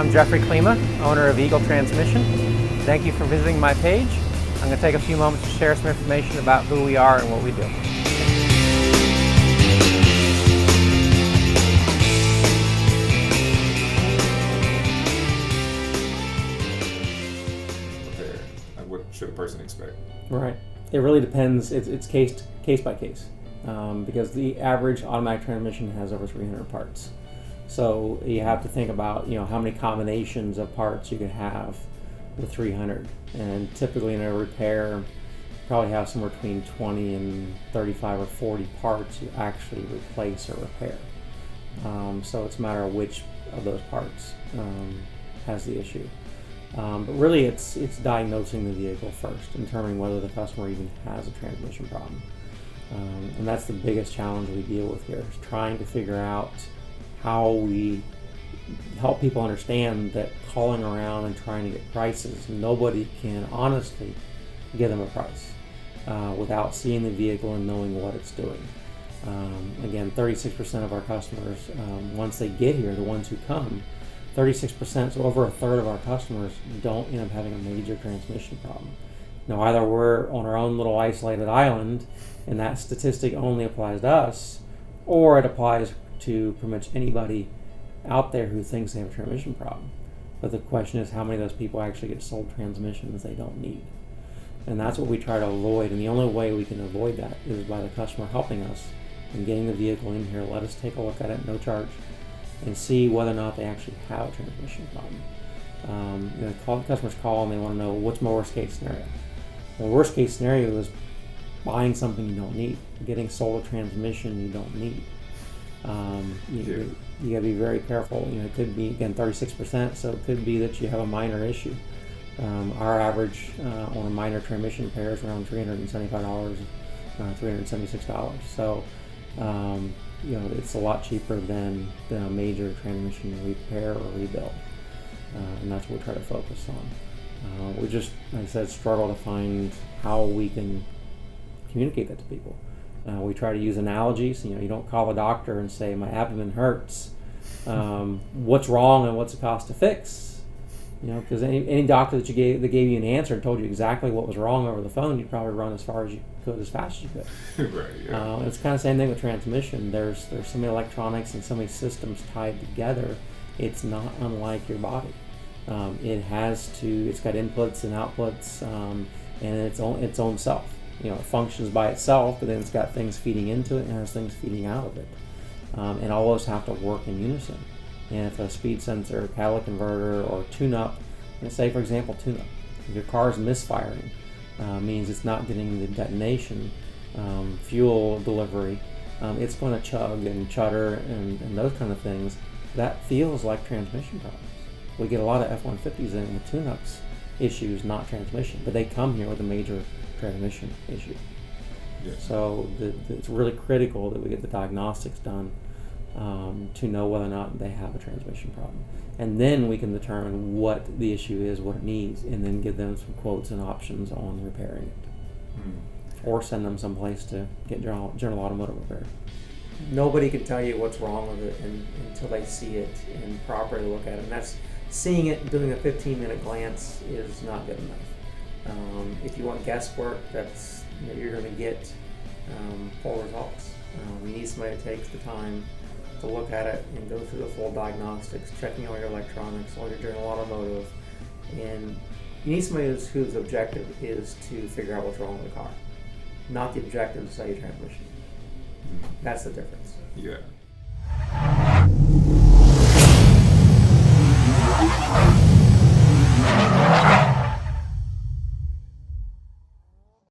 I'm Jeffrey Klima, owner of Eagle Transmission. Thank you for visiting my page. I'm going to take a few moments to share some information about who we are and what we do. Repair. What should a person expect? Right. It really depends. It's case by case because the average automatic transmission has over 300 parts. So you have to think about how many combinations of parts you could have with 300. And typically in a repair, you probably have somewhere between 20 and 35 or 40 parts you actually replace or repair. So it's a matter of which of those parts has the issue. But really it's diagnosing the vehicle first, determining whether the customer even has a transmission problem. And that's the biggest challenge we deal with here, is trying to figure out how we help people understand that calling around and trying to get prices, nobody can honestly give them a price without seeing the vehicle and knowing what it's doing. Again, 36% of our customers, once they get here, the ones who come, 36%, so over a third of our customers don't end up having a major transmission problem. Now, either we're on our own little isolated island and that statistic only applies to us, or it applies to pretty much anybody out there who thinks they have a transmission problem. But the question is, how many of those people actually get sold transmissions they don't need? And that's what we try to avoid, and the only way we can avoid that is by the customer helping us and getting the vehicle in here, let us take a look at it, no charge, and see whether or not they actually have a transmission problem. Customers call and they want to know, what's my worst case scenario? Well, worst case scenario is buying something you don't need, getting sold a transmission you don't need. You gotta be very careful. It could be, again, 36%, so it could be that you have a minor issue. Our average on a minor transmission repair is around $375, $376. So it's a lot cheaper than a major transmission repair or rebuild, and that's what we try to focus on. We just, like I said, struggle to find how we can communicate that to people. We try to use analogies. You don't call a doctor and say, my abdomen hurts. What's wrong and what's the cost to fix? Because any doctor that gave you an answer and told you exactly what was wrong over the phone, you'd probably run as far as you could, as fast as you could. Right. Yeah. It's kind of the same thing with transmission. There's so many electronics and so many systems tied together. It's not unlike your body. It's got inputs and outputs, and its own self. It functions by itself, but then it's got things feeding into it and has things feeding out of it. And all those have to work in unison. And if a speed sensor, catalytic converter, or tune-up, say for example tune-up, if your car is misfiring, means it's not getting the detonation, fuel delivery, it's going to chug and chutter and those kind of things. That feels like transmission problems. We get a lot of F-150s in with tune-ups issues, not transmission, but they come here with a major transmission issue. Yes. So it's really critical that we get the diagnostics done to know whether or not they have a transmission problem. And then we can determine what the issue is, what it needs, and then give them some quotes and options on repairing it. Or send them someplace to get general automotive repair. Nobody can tell you what's wrong with it until they see it and properly look at it. And that's seeing it and doing a 15-minute glance is not good enough. If you want guesswork, that's you're going to get poor results. You need somebody that takes the time to look at it and go through the full diagnostics, checking all your electronics, all your general automotive, and you need somebody whose objective is to figure out what's wrong with the car, not the objective to sell you transmission. That's the difference. Yeah.